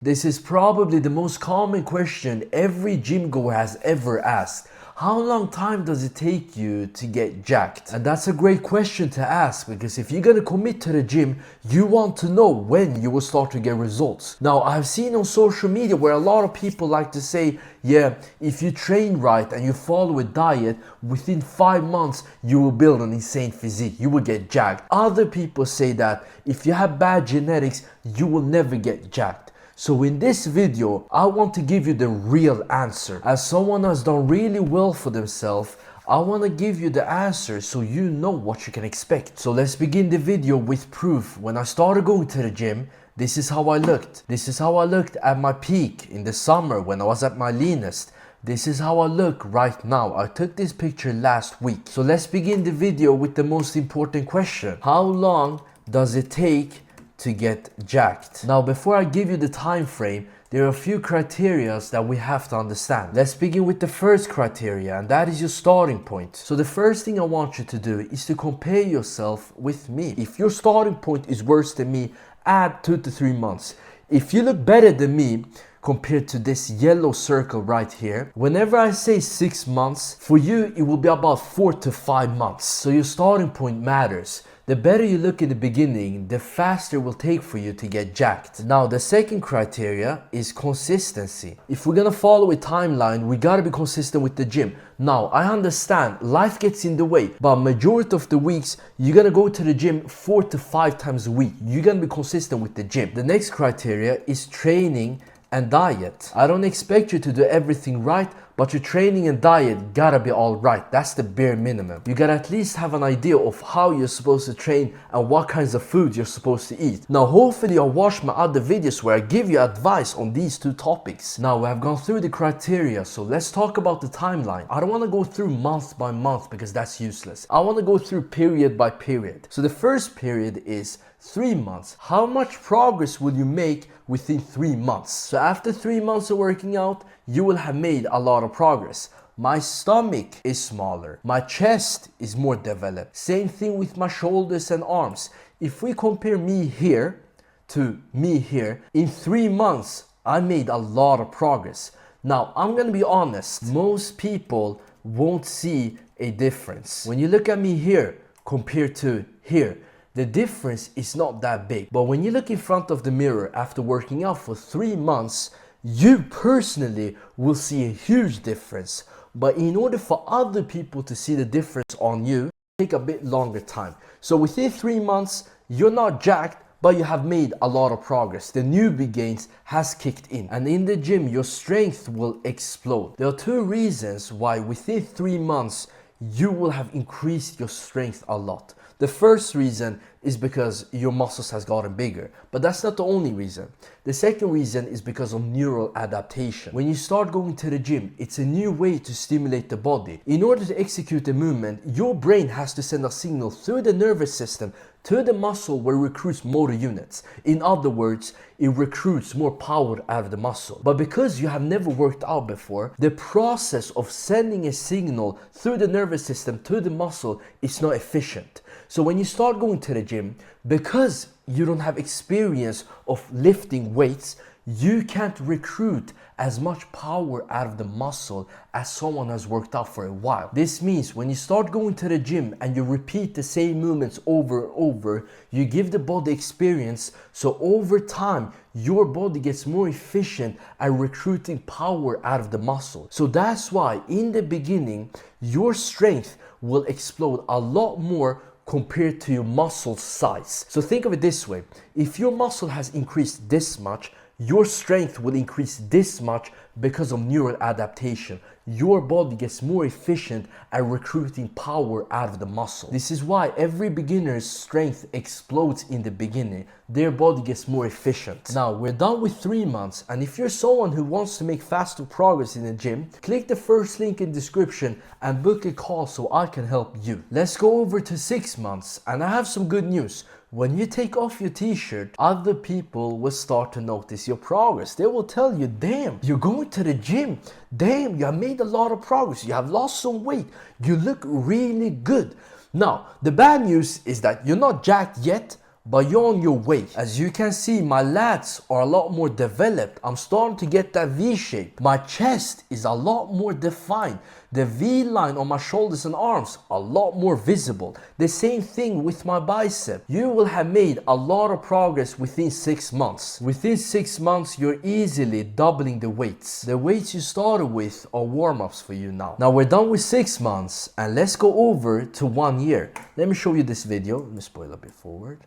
This is probably the most common question every gym goer has ever asked. How long time does it take you to get jacked? And that's a great question to ask, because if you're gonna commit to the gym, you want to know when you will start to get results. Now, I've seen on social media where a lot of people like to say, yeah, if you train right and you follow a diet, within 5 months you will build an insane physique, you will get jacked. Other people say that if you have bad genetics, you will never get jacked. So in this video, I want to give you the real answer. As someone has done really well for themselves, I want to give you the answer so you know what you can expect. So let's begin the video with proof. When I started going to the gym, this is how I looked. This is how I looked at my peak in the summer when I was at my leanest. This is how I look right now. I took this picture last week. So let's begin the video with the most important question. How long does it take to get jacked? Now, before I give you the time frame, there are a few criteria that we have to understand. Let's begin with the first criteria, and that is your starting point. So the first thing I want you to do is to compare yourself with me. If your starting point is worse than me, add 2 to 3 months. If you look better than me compared to this yellow circle right here, whenever I say 6 months, for you it will be about 4 to 5 months. So your starting point matters. The better you look in the beginning, the faster it will take for you to get jacked. Now, the second criteria is consistency. If we're gonna follow a timeline, we gotta be consistent with the gym. Now, I understand life gets in the way, but majority of the weeks, you're gonna go to the gym 4 to 5 times a week. You're gonna be consistent with the gym. The next criteria is training and diet. I don't expect you to do everything right, but your training and diet gotta be all right. That's the bare minimum. You gotta at least have an idea of how you're supposed to train and what kinds of food you're supposed to eat. Now, hopefully you'll watch my other videos where I give you advice on these two topics. Now, we have gone through the criteria, so let's talk about the timeline. I don't wanna go through month by month because that's useless. I wanna go through period by period. So the first period is 3 months. How much progress will you make within 3 months? So after 3 months of working out, you will have made a lot of progress. My stomach is smaller. My chest is more developed. Same thing with my shoulders and arms. If we compare me here to me here, in 3 months, I made a lot of progress. Now, I'm gonna be honest. Most people won't see a difference. When you look at me here compared to here, the difference is not that big. But when you look in front of the mirror after working out for 3 months, you personally will see a huge difference. But in order for other people to see the difference on you, take a bit longer time. So within 3 months, you're not jacked, but you have made a lot of progress. The newbie gains has kicked in. And in the gym, your strength will explode. There are 2 reasons why within 3 months, you will have increased your strength a lot. The first reason is because your muscles has gotten bigger, but that's not the only reason. The second reason is because of neural adaptation. When you start going to the gym, it's a new way to stimulate the body. In order to execute the movement, your brain has to send a signal through the nervous system to the muscle where it recruits motor units. In other words, it recruits more power out of the muscle. But because you have never worked out before, the process of sending a signal through the nervous system to the muscle is not efficient. So when you start going to the gym, because you don't have experience of lifting weights, you can't recruit as much power out of the muscle as someone has worked out for a while. This means when you start going to the gym and you repeat the same movements over and over, you give the body experience, so over time your body gets more efficient at recruiting power out of the muscle. So that's why in the beginning your strength will explode a lot more compared to your muscle size. So think of it this way. If your muscle has increased this much, your strength will increase this much because of neural adaptation. Your body gets more efficient at recruiting power out of the muscle. This is why every beginner's strength explodes in the beginning. Their body gets more efficient. Now, we're done with 3 months, and if you're someone who wants to make faster progress in the gym, click the first link in the description and book a call so I can help you. Let's go over to 6 months, and I have some good news. When you take off your t-shirt, other people will start to notice your progress. They will tell you, damn, you're going to the gym. Damn, you have made a lot of progress. You have lost some weight. You look really good. Now, the bad news is that you're not jacked yet, but you're on your way. As you can see, my lats are a lot more developed. I'm starting to get that V shape. My chest is a lot more defined. The V line on my shoulders and arms a lot more visible. The same thing with my bicep. You will have made a lot of progress within 6 months. Within 6 months, you're easily doubling the weights. The weights you started with are warm-ups for you now. Now we're done with 6 months and let's go over to 1 year. Let me show you this video. Let me spoil a bit forward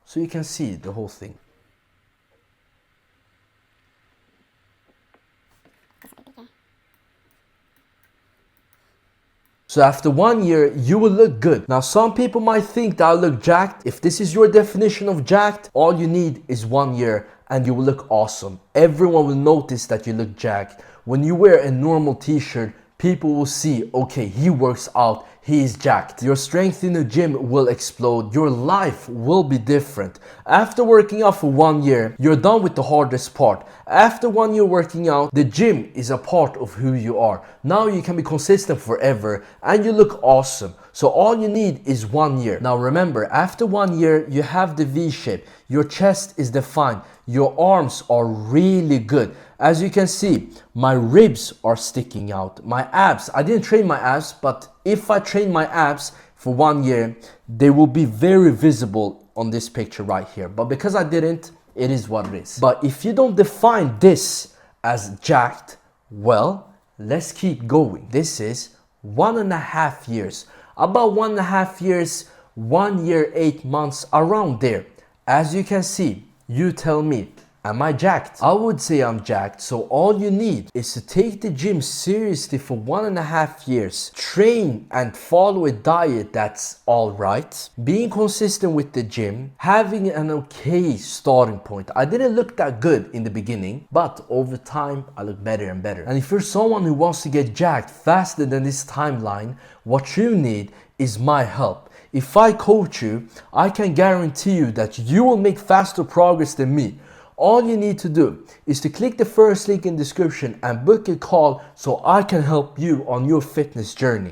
so you can see the whole thing. So after 1 year, you will look good. Now some people might think that I look jacked. If this is your definition of jacked, all you need is 1 year and you will look awesome. Everyone will notice that you look jacked. When you wear a normal t-shirt, people will see, okay, he works out, he is jacked. Your strength in the gym will explode. Your life will be different. After working out for 1 year, you're done with the hardest part. After 1 year working out, the gym is a part of who you are. Now you can be consistent forever and you look awesome. So all you need is 1 year. Now remember, after 1 year, you have the V shape. Your chest is defined. Your arms are really good. As you can see, my ribs are sticking out. My abs, I didn't train my abs, but if I train my abs for 1 year, they will be very visible on this picture right here. But because I didn't, it is what it is. But if you don't define this as jacked, well, let's keep going. This is 1.5 years. About 1.5 years, 1 year, 8 months, around there. As you can see, you tell me, am I jacked? I would say I'm jacked, so all you need is to take the gym seriously for 1.5 years. Train and follow a diet that's alright. Being consistent with the gym. Having an okay starting point. I didn't look that good in the beginning, but over time, I look better and better. And if you're someone who wants to get jacked faster than this timeline, what you need is my help. If I coach you, I can guarantee you that you will make faster progress than me. All you need to do is to click the first link in the description and book a call so I can help you on your fitness journey.